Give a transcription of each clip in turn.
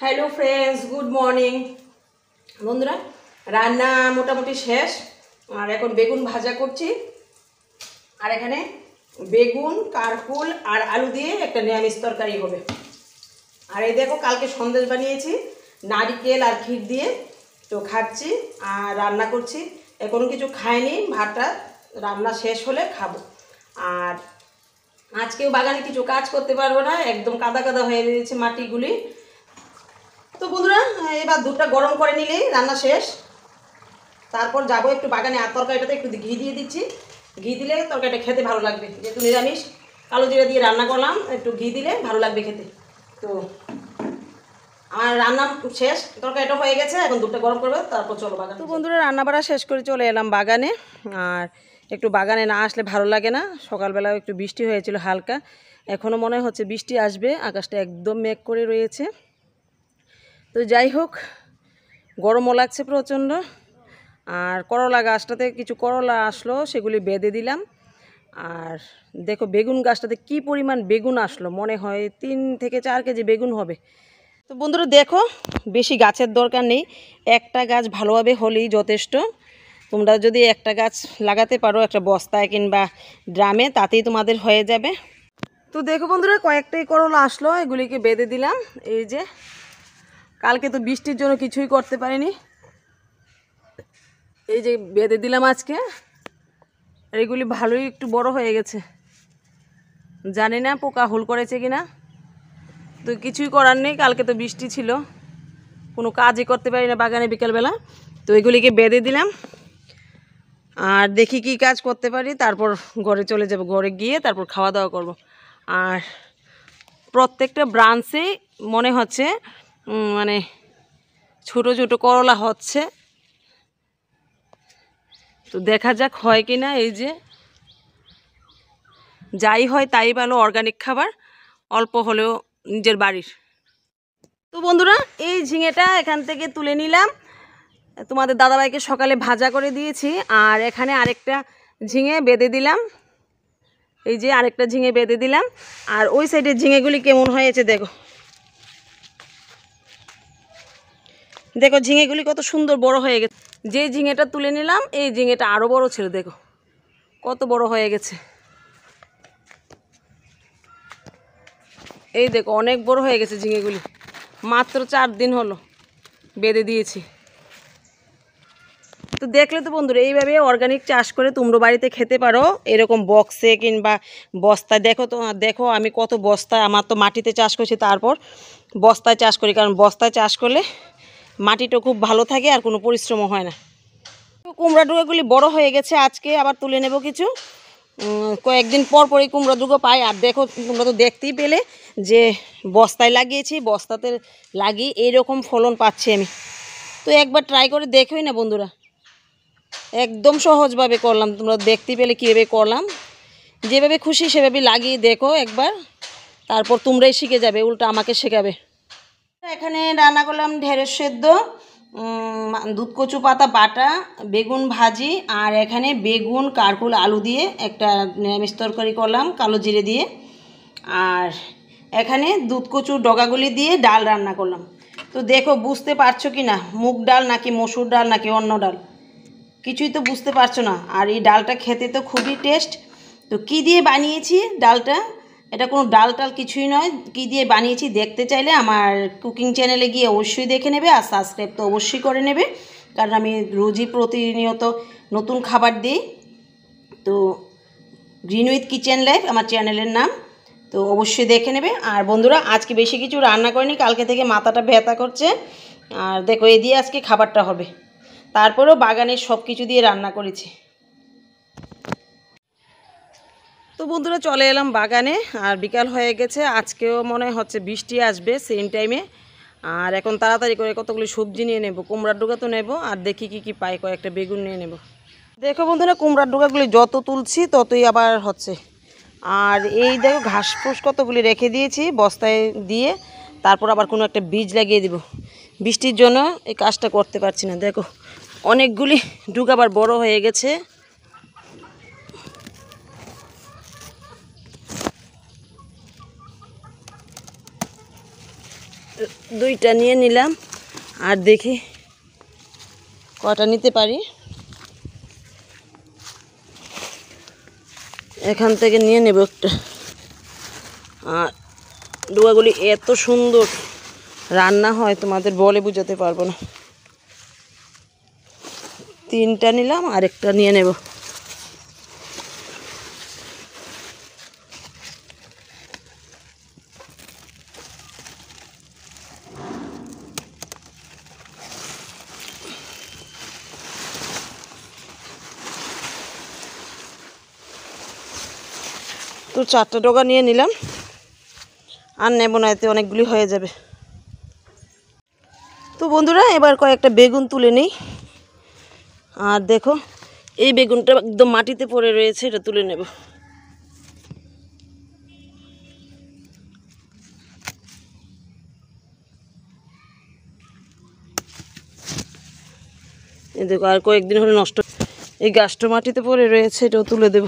Hello friends, good morning বন্ধুরা। রান্না মোটামুটি শেষ। আর এখন বেগুন ভাজা করছি। আর এখানে বেগুন, কারকুল আর আলু দিয়ে একটা নিরামিষ তরকারি হবে। আর এই দেখো, কালকে সন্দেশ বানিয়েছি নারকেল আর ক্ষীর দিয়ে, তো খাচ্ছি আর রান্না করছি। এখনও কিছু খাইনি, ভাতটা রান্না শেষ হলে খাবো। আর আজকেও বাগানে কিছু কাজ করতে পারবো না, একদম কাদা কাদা হয়ে গেছে মাটিগুলি। তো বন্ধুরা, এবার দুধটা গরম করে নিলেই রান্না শেষ। তারপর যাবো একটু বাগানে। আর তরকারিটাতে একটু ঘি দিয়ে দিচ্ছি, ঘি দিলে তরকারিটা খেতে ভালো লাগবে, যেহেতু নিরামিষ কালো জিরা দিয়ে রান্না করলাম, একটু ঘি দিলে ভালো লাগবে খেতে। তো আমার রান্না শেষ, তরকারিটা হয়ে গেছে, এখন দুধটা গরম করবে, তারপর চলো বাগানে। তো বন্ধুরা, রান্না বাড়া শেষ করে চলে এলাম বাগানে। আর একটু বাগানে না আসলে ভালো লাগে না। সকালবেলা একটু বৃষ্টি হয়েছিল হালকা, এখনও মনে হচ্ছে বৃষ্টি আসবে, আকাশটা একদম মেঘ করে রয়েছে। তো যাই হোক, গরমও লাগছে প্রচণ্ড। আর করলা গাছটাতে কিছু করলা আসলো, সেগুলি বেঁধে দিলাম। আর দেখো বেগুন গাছটাতে কি পরিমাণ বেগুন আসলো, মনে হয় 3 থেকে 4 কেজি বেগুন হবে। তো বন্ধুরা দেখো, বেশি গাছের দরকার নেই, একটা গাছ ভালোভাবে হলেই যথেষ্ট। তোমরা যদি একটা গাছ লাগাতে পারো একটা বস্তায় কিংবা ড্রামে, তাতেই তোমাদের হয়ে যাবে। তো দেখো বন্ধুরা, কয়েকটাই করলা আসলো, এগুলিকে বেঁধে দিলাম। এই যে কালকে তো বৃষ্টির জন্য কিছুই করতে পারিনি, এই যে বেঁধে দিলাম আজকে। আর এগুলি ভালোই একটু বড় হয়ে গেছে, জানি না পোকা হুল করেছে কিনা। তো কিছুই করার নেই, কালকে তো বৃষ্টি ছিল, কোনো কাজই করতে পারি না বাগানে বিকেলবেলা। তো এগুলিকে বেঁধে দিলাম, আর দেখি কি কাজ করতে পারি, তারপর ঘরে চলে যাব। ঘরে গিয়ে তারপর খাওয়া দাওয়া করব। আর প্রত্যেকটা ব্রাঞ্চেই মনে হচ্ছে মানে ছোটো ছোটো করলা হচ্ছে, তো দেখা যাক হয় কি না। এই যে যাই হয় তাই ভালো, অর্গানিক খাবার, অল্প হলেও নিজের বাড়ির। তো বন্ধুরা, এই ঝিঙেটা এখান থেকে তুলে নিলাম, তোমাদের দাদাভাইকে সকালে ভাজা করে দিয়েছি। আর এখানে আরেকটা ঝিঙে বেঁধে দিলাম, এই যে আরেকটা ঝিঙে বেঁধে দিলাম। আর ওই সাইডের ঝিঙেগুলি কেমন হয়েছে দেখো, দেখো ঝিঙেগুলি কত সুন্দর বড় হয়ে গেছে। যে ঝিঙেটা তুলে নিলাম, এই ঝিঙেটা আরও বড় ছিল, দেখো কত বড় হয়ে গেছে। এই দেখো অনেক বড় হয়ে গেছে ঝিঙেগুলি, মাত্র 4 দিন হলো বেঁধে দিয়েছি। তো দেখলে তো বন্ধুরা, এইভাবে অর্গানিক চাষ করে তোমরা বাড়িতে খেতে পারো, এরকম বক্সে কিংবা বস্তায়। দেখো তো, দেখো আমি কত বস্তায়, আমার তো মাটিতে চাষ করছি, তারপর বস্তায় চাষ করি, কারণ বস্তায় চাষ করলে মাটিটা খুব ভালো থাকে আর কোনো পরিশ্রমও হয় না। কুমড়া ডুগাগুলি বড় হয়ে গেছে, আজকে আবার তুলে নেব কিছু। কয়েকদিন পর পরই কুমড়া ডুগো পাই। আর দেখো, তোমরা তো দেখতেই পেলে যে বস্তায় লাগিয়েছি, বস্তাতে লাগিয়ে এইরকম ফলন পাচ্ছি আমি। তো একবার ট্রাই করে দেখোই না বন্ধুরা, একদম সহজভাবে করলাম, তোমরা দেখতেই পেলে কীভাবে করলাম। যেভাবে খুশি সেভাবে লাগিয়ে দেখো একবার, তারপর তোমরাই শিখে যাবে, উল্টা আমাকে শেখাবে। এখানে রান্না করলাম ঢেঁড়স সেদ্ধ, দুধ কচু পাতা বাটা, বেগুন ভাজি। আর এখানে বেগুন, কারকুল, আলু দিয়ে একটা নিরামিষ তরকারি করলাম কালো জিরে দিয়ে। আর এখানে দুধ কচুর ডগাগুলি দিয়ে ডাল রান্না করলাম। তো দেখো, বুঝতে পারছো কি না, মুগ ডাল নাকি মসুর ডাল নাকি অন্য ডাল, কিছুই তো বুঝতে পারছো না। আর এই ডালটা খেতে তো খুবই টেস্ট। তো কী দিয়ে বানিয়েছি ডালটা, এটা কোনো ডাল টাল কিছুই নয়। কী দিয়ে বানিয়েছি দেখতে চাইলে আমার কুকিং চ্যানেলে গিয়ে অবশ্যই দেখে নেবে, আর সাবস্ক্রাইব তো অবশ্যই করে নেবে, কারণ আমি রোজই প্রতিনিয়ত নতুন খাবার দিই। তো গ্রিন উইথ কিচেন লাইফ আমার চ্যানেলের নাম, তো অবশ্যই দেখে নেবে। আর বন্ধুরা, আজকে বেশি কিছু রান্না করিনি, কালকে থেকে মাথাটা ব্যথা করছে। আর দেখো, এই দিয়ে আজকে খাবারটা হবে, তারপরেও বাগানের সব কিছু দিয়ে রান্না করেছি। তো বন্ধুরা, চলে এলাম বাগানে, আর বিকাল হয়ে গেছে, আজকেও মনে হচ্ছে বৃষ্টি আসবে সেম টাইমে। আর এখন তাড়াতাড়ি করে কতগুলি সবজি নিয়ে নেব, কুমড়ার ডোকা তো নেব, আর দেখি কি কি পাই, কয়েকটা বেগুন নিয়ে নেব। দেখো বন্ধুরা, কুমড়ার ডোকাগুলি যত তুলছি ততই আবার হচ্ছে। আর এই দেখো ঘাস ফুস কতগুলি রেখে দিয়েছি বস্তায় দিয়ে, তারপর আবার কোনো একটা বীজ লাগিয়ে দিব। বৃষ্টির জন্য এই কাজটা করতে পারছি না। দেখো অনেকগুলি ডুক আবার বড় হয়ে গেছে। 2টা নিয়ে নিলাম, আর দেখি কটা নিতে পারি। এখান থেকে নিয়ে নেব একটা। আর ডোকাগুলি এত সুন্দর রান্না হয় তোমাদের বলে বোঝাতে পারবো না। 3টা নিলাম, আরেকটা নিয়ে নেব। তো 4টা ডগা নিয়ে নিলাম, আর নেব না, এতে অনেকগুলি হয়ে যাবে। তো বন্ধুরা এবার কয়েকটা বেগুন তুলে নিই। আর দেখো এই বেগুনটা একদম মাটিতে পড়ে রয়েছে, এটা তুলে নেব। এই দেখো আর কয়েকদিন হলে নষ্ট, এই গাছটা মাটিতে পড়ে রয়েছে, এটাও তুলে দেব।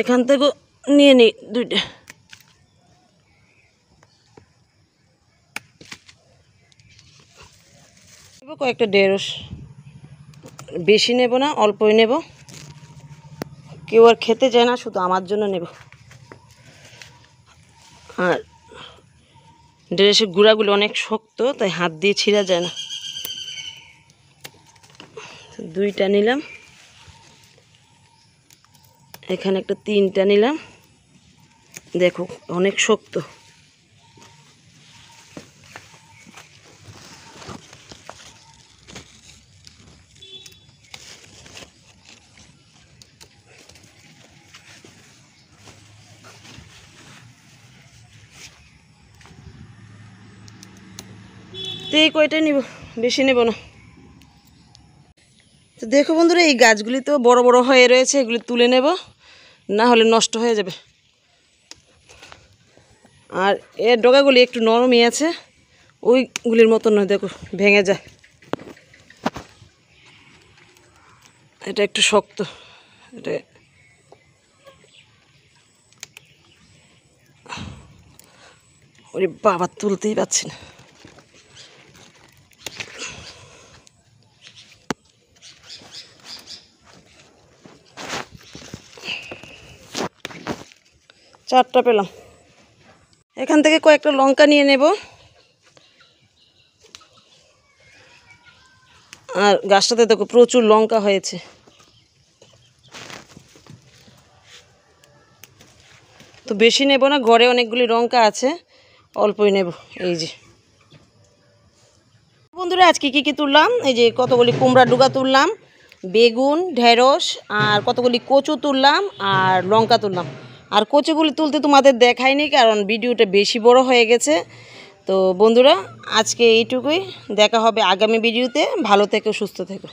এখান থেকে নিয়ে নিই 2টা। কয়েকটা ঢেঁড়স, বেশি নেব না, অল্পই নেব। কেউ আর খেতে চায় না, শুধু আমার জন্য নেব। আর ঢেঁড়সের গুঁড়াগুলো অনেক শক্ত, তাই হাত দিয়ে ছিঁড়া যায় না। 2টা নিলাম, এখানে একটা 3টা নিলাম। দেখো অনেক শক্ত। তো এই কয়টাই নিব, বেশি নেব না। তো দেখো বন্ধুরা এই গাছগুলি তো বড় বড় হয়ে রয়েছে, এগুলি তুলে নেব, না হলে নষ্ট হয়ে যাবে। আর এর ডগাগুলি একটু নরমই আছে, ওইগুলির মতন নয়, দেখো ভেঙে যায়। এটা একটু শক্ত, এটা ওরে বাবা তুলতেই পারছি না। চারটা পেলাম। এখান থেকে কয়েকটা লঙ্কা নিয়ে নেব। আর গাছটাতে দেখো প্রচুর লঙ্কা হয়েছে। তো বেশি নেব না, ঘরে অনেকগুলি লঙ্কা আছে, অল্পই নেব। এই যে বন্ধুরা আজকে কী তুললাম, এই যে কতগুলি কুমড়া ডুগা তুললাম, বেগুন, ঢেঁড়স, আর কতগুলি কচু তুললাম, আর লঙ্কা তুললাম। আর কচুগুলি তুলতে তোমাদের দেখায়নি, কারণ ভিডিওটা বেশি বড় হয়ে গেছে। তো বন্ধুরা আজকে এইটুকুই, দেখা হবে আগামী ভিডিওতে। ভালো থেকো, সুস্থ থেকো।